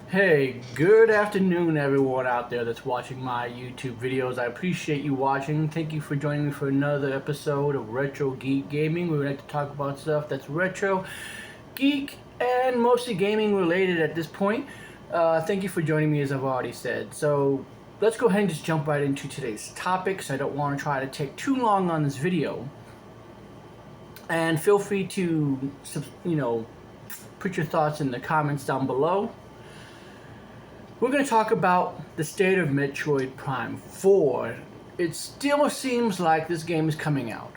Hey, good afternoon everyone out there that's watching my YouTube videos. I appreciate you watching. Thank you for joining me for another episode of Retro Geek Gaming. We would like to talk about stuff that's retro, geek, and mostly gaming related at this point. Thank you for joining me as I've already said. So let's go ahead and just jump right into today's topics. I don't want to try to take too long on this video. And feel free to, put your thoughts in the comments down below. We're going to talk about the state of Metroid Prime 4. It still seems like this game is coming out.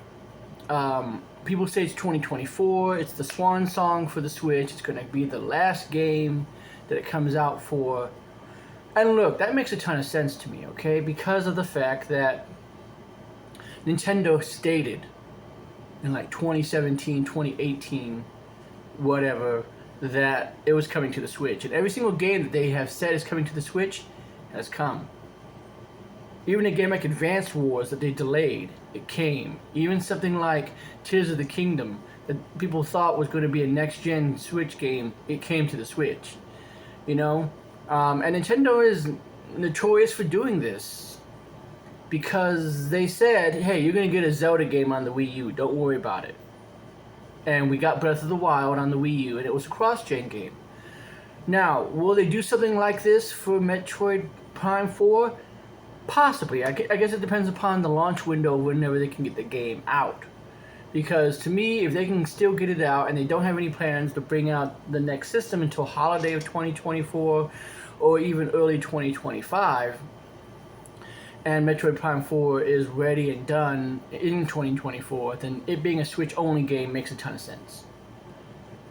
People say it's 2024. It's the swan song for the Switch. It's going to be the last game that it comes out for. And look, that makes a ton of sense to me, okay? Because of the fact that Nintendo stated in like 2017, 2018, whatever, that it was coming to the Switch. And every single game that they have said is coming to the Switch has come. Even a game like Advance Wars that they delayed, it came. Even something like Tears of the Kingdom that people thought was going to be a next-gen Switch game, it came to the Switch. You know? And Nintendo is notorious for doing this. Because they said, hey, you're going to get a Zelda game on the Wii U, don't worry about it. And we got Breath of the Wild on the Wii U, and it was a cross-gen game. Now, will they do something like this for Metroid Prime 4? Possibly. I guess it depends upon the launch window whenever they can get the game out. Because to me, if they can still get it out, and they don't have any plans to bring out the next system until holiday of 2024, or even early 2025, and Metroid Prime 4 is ready and done in 2024, then it being a Switch-only game makes a ton of sense.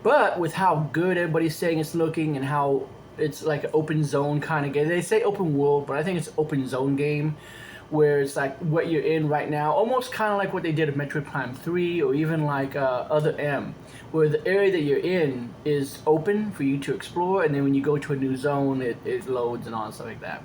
But with how good everybody's saying it's looking and how it's like an open zone kind of game, they say open world, but I think it's open zone game, where it's like what you're in right now, almost kind of like what they did with Metroid Prime 3 or even like Other M, where the area that you're in is open for you to explore, and then when you go to a new zone, it loads and all and stuff like that.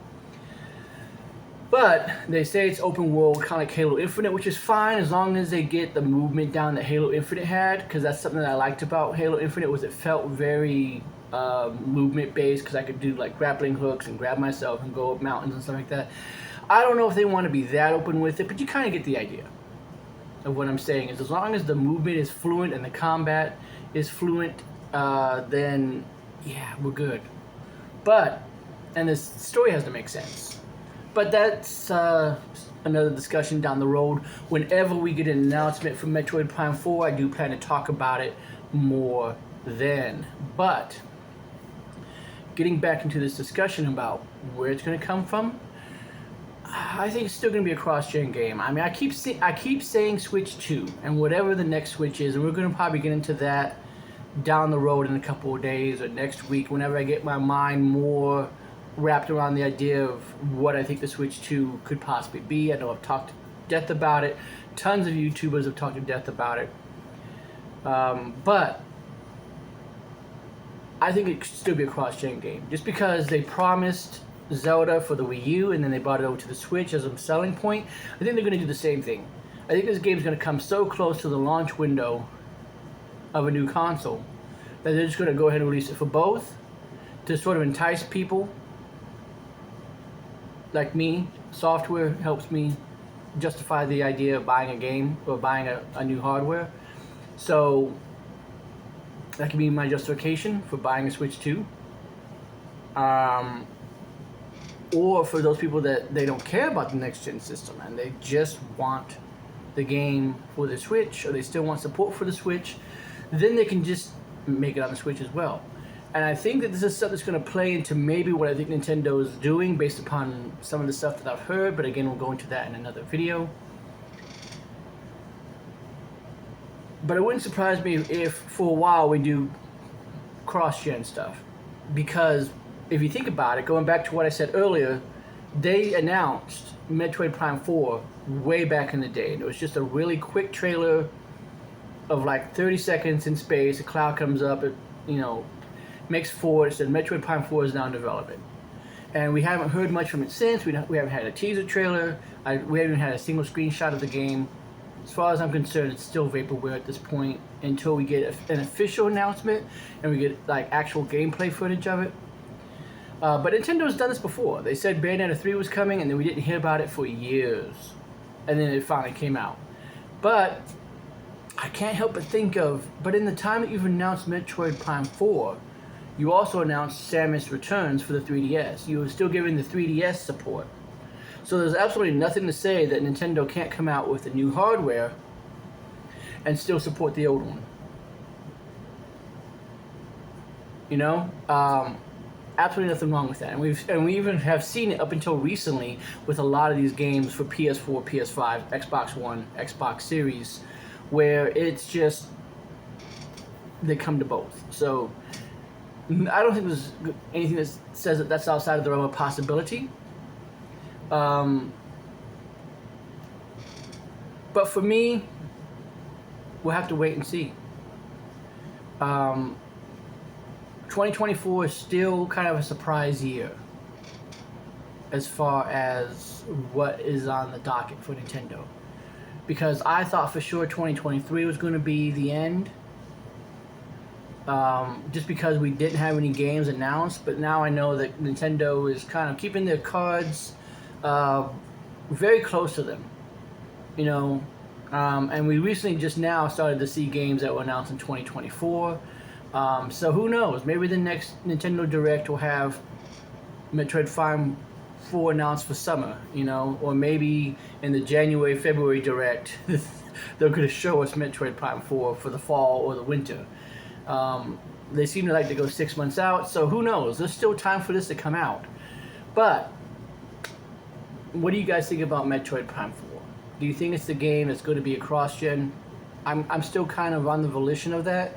But they say it's open world, kind of like Halo Infinite, which is fine as long as they get the movement down that Halo Infinite had, because that's something that I liked about Halo Infinite, was it felt very movement based, because I could do like grappling hooks and grab myself and go up mountains and stuff like that. I don't know if they want to be that open with it, but you kind of get the idea of what I'm saying. Is as long as the movement is fluent and the combat is fluent, then yeah, we're good. But, and the story has to make sense. But that's another discussion down the road. Whenever we get an announcement from Metroid Prime 4, I do plan to talk about it more then. But getting back into this discussion about where it's going to come from, I think it's still going to be a cross-gen game. I mean, I keep saying Switch 2 and whatever the next Switch is, and we're going to probably get into that down the road in a couple of days or next week whenever I get my mind more wrapped around the idea of what I think the Switch 2 could possibly be. I know I've talked to death about it. Tons of YouTubers have talked to death about it. But I think it could still be a cross-gen game. Just because they promised Zelda for the Wii U and then they brought it over to the Switch as a selling point, I think they're going to do the same thing. I think this game is going to come so close to the launch window of a new console that they're just going to go ahead and release it for both to sort of entice people like me. Software helps me justify the idea of buying a game or buying a new hardware. So that can be my justification for buying a Switch 2. Or for those people that they don't care about the next gen system and they just want the game for the Switch, or they still want support for the Switch, then they can just make it on the Switch as well. And I think that this is stuff that's going to play into maybe what I think Nintendo is doing based upon some of the stuff that I've heard, but again, we'll go into that in another video. But it wouldn't surprise me if for a while we do cross-gen stuff. Because if you think about it, going back to what I said earlier, they announced Metroid Prime 4 way back in the day. And it was just a really quick trailer of like 30 seconds in space. A cloud comes up, it, makes forward. It said Metroid Prime 4 is now in development. And we haven't heard much from it since. We haven't had a teaser trailer. We haven't had a single screenshot of the game. As far as I'm concerned, it's still vaporware at this point until we get an official announcement and we get like actual gameplay footage of it. But Nintendo's done this before. They said Bayonetta 3 was coming, and then we didn't hear about it for years. And then it finally came out. But I can't help but think of, but in the time that you've announced Metroid Prime 4, you also announced Samus Returns for the 3DS. You were still giving the 3DS support. So there's absolutely nothing to say that Nintendo can't come out with the new hardware and still support the old one. You know? Absolutely nothing wrong with that. And we even have seen it up until recently with a lot of these games for PS4, PS5, Xbox One, Xbox Series, where it's just they come to both. So I don't think there's anything that says that that's outside of the realm of possibility. But for me, we'll have to wait and see. 2024 is still kind of a surprise year as far as what is on the docket for Nintendo. Because I thought for sure 2023 was going to be the end. Just because we didn't have any games announced, but now I know that Nintendo is kind of keeping their cards very close to them, you know, and we recently just now started to see games that were announced in 2024, so who knows, maybe the next Nintendo Direct will have Metroid Prime 4 announced for summer, you know, or maybe in the January-February Direct they're going to show us Metroid Prime 4 for the fall or the winter. They seem to like to go 6 months out, so who knows, there's still time for this to come out. But what do you guys think about Metroid Prime 4? Do you think it's the game that's going to be a cross-gen? I'm still kind of on the volition of that.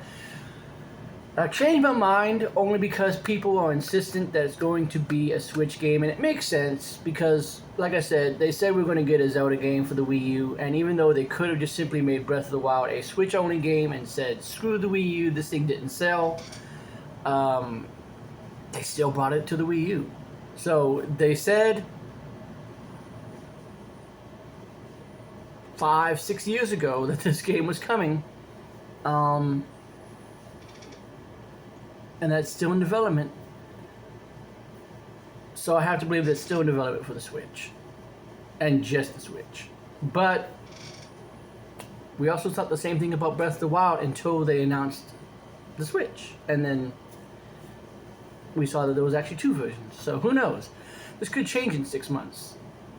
I changed my mind only because people are insistent that it's going to be a Switch game, and it makes sense because, like I said, they said we're going to get a Zelda game for the Wii U, and even though they could have just simply made Breath of the Wild a Switch-only game and said, screw the Wii U, this thing didn't sell, they still brought it to the Wii U. So they said 5-6 years ago that this game was coming, and that's still in development. So I have to believe that's still in development for the Switch, and just the Switch. But we also thought the same thing about Breath of the Wild until they announced the Switch, and then we saw that there was actually 2 versions. So who knows? This could change in 6 months.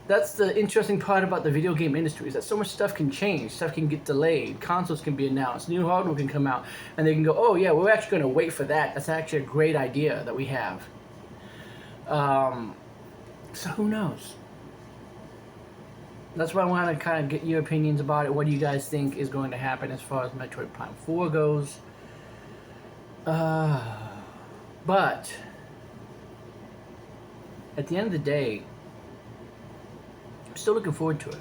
That's the interesting part about the video game industry, is that so much stuff can change, stuff can get delayed, consoles can be announced, new hardware can come out, and they can go, oh yeah, we're actually going to wait for that. That's actually a great idea that we have. So who knows? That's why I want to kind of get your opinions about it. What do you guys think is going to happen as far as Metroid Prime 4 goes? But at the end of the day, I'm still looking forward to it.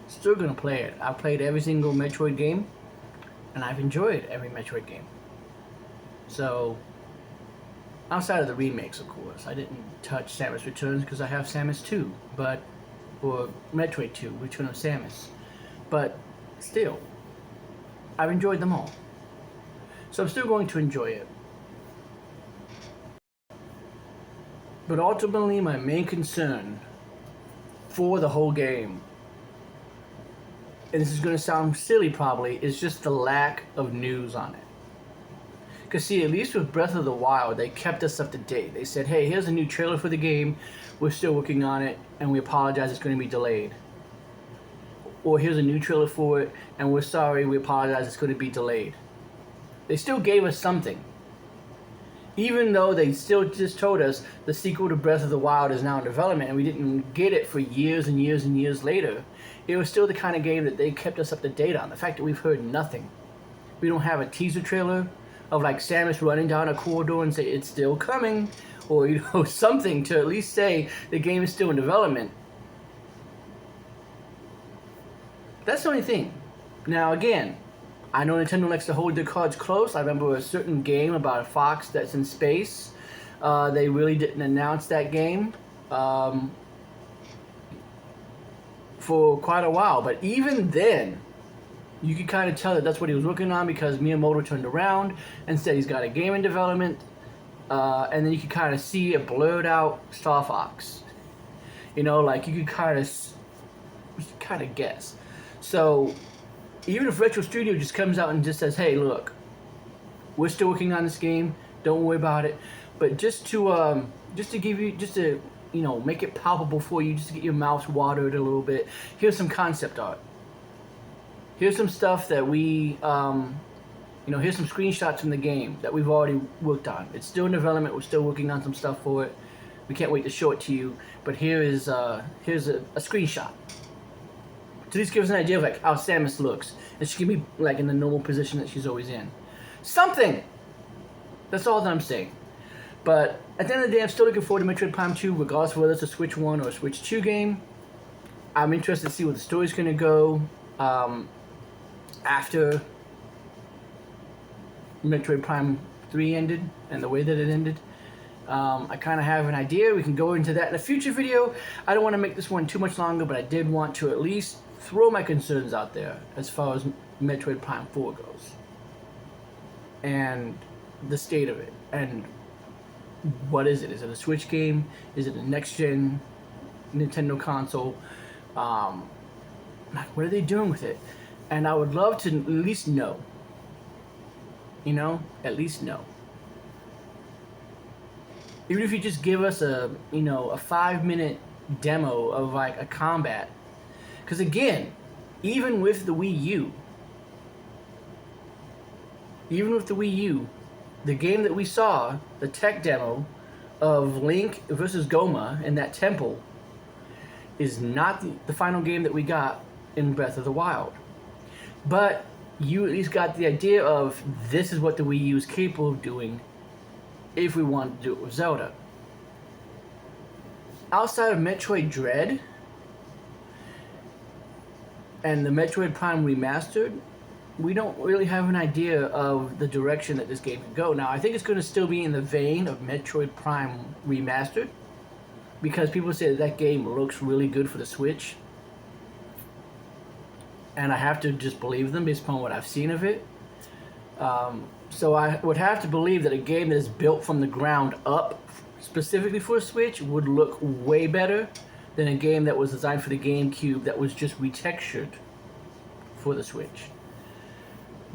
Still gonna play it. I've played every single Metroid game, and I've enjoyed every Metroid game. So, outside of the remakes, of course, I didn't touch Samus Returns because I have Samus 2, or Metroid 2, Return of Samus. But still, I've enjoyed them all. So I'm still going to enjoy it. But ultimately, my main concern for the whole game, and this is going to sound silly probably, is just the lack of news on it. Because see, at least with Breath of the Wild, they kept us up to date. They said, hey, here's a new trailer for the game, we're still working on it, and we apologize, it's going to be delayed. Or here's a new trailer for it, and we're sorry, we apologize, it's going to be delayed. They still gave us something. Even though they still just told us the sequel to Breath of the Wild is now in development and we didn't get it for years and years and years later, it was still the kind of game that they kept us up to date on. The fact that we've heard nothing. We don't have a teaser trailer of like Samus running down a corridor and say it's still coming, or you know, something to at least say the game is still in development. That's the only thing. Now again, I know Nintendo likes to hold their cards close. I remember a certain game about a fox that's in space. They really didn't announce that game for quite a while. But even then, you could kind of tell that that's what he was working on, because Miyamoto turned around and said he's got a game in development. and then you can kind of see a blurred out Star Fox. You know, like you can kind of guess. So even if Retro Studio just comes out and just says, "Hey, look, we're still working on this game. Don't worry about it," but just to give you, just to, you know, make it palpable for you, just to get your mouth watered a little bit. Here's some concept art. Here's some stuff that we, you know, here's some screenshots from the game that we've already worked on. It's still in development. We're still working on some stuff for it. We can't wait to show it to you. But here's a screenshot. To just give us an idea of like how Samus looks, and she can be like in the normal position that she's always in. Something. That's all that I'm saying. But at the end of the day, I'm still looking forward to Metroid Prime 2, regardless of whether it's a Switch 1 or a Switch 2 game. I'm interested to see where the story's going to go after Metroid Prime 3 ended and the way that it ended. I kind of have an idea. We can go into that in a future video. I don't want to make this one too much longer, but I did want to at least throw my concerns out there as far as Metroid Prime 4 goes. And the state of it. And what is it? Is it a Switch game? Is it a next-gen Nintendo console? What are they doing with it? And I would love to at least know. You know? At least know. Even if you just give us a, you know, a 5-minute demo of like a combat. Because again, even with the Wii U, the game that we saw, the tech demo of Link versus Goma in that temple, is not the final game that we got in Breath of the Wild. But you at least got the idea of this is what the Wii U is capable of doing if we want to do it with Zelda. Outside of Metroid Dread and the Metroid Prime Remastered, we don't really have an idea of the direction that this game could go. Now, I think it's going to still be in the vein of Metroid Prime Remastered, because people say that game looks really good for the Switch. And I have to just believe them based upon what I've seen of it. So I would have to believe that a game that is built from the ground up specifically for a Switch would look way better than a game that was designed for the GameCube that was just retextured for the Switch.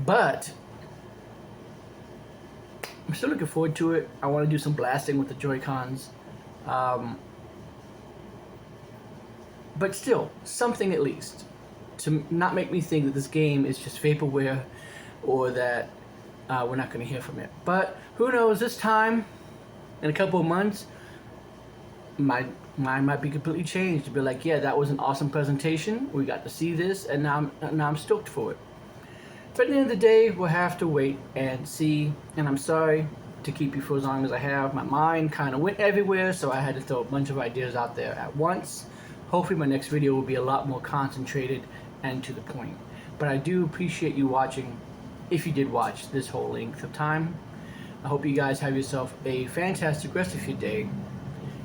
But I'm still looking forward to it. I want to do some blasting with the Joy-Cons. But still, something at least to not make me think that this game is just vaporware or that we're not going to hear from it. But who knows, this time, in a couple of months, my mind might be completely changed. To be like, yeah, that was an awesome presentation. We got to see this, and now I'm stoked for it. But at the end of the day, we'll have to wait and see. And I'm sorry to keep you for as long as I have. My mind kind of went everywhere, so I had to throw a bunch of ideas out there at once. Hopefully my next video will be a lot more concentrated and to the point. But I do appreciate you watching, if you did watch this whole length of time. I hope you guys have yourself a fantastic rest of your day,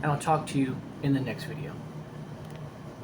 and I'll talk to you in the next video.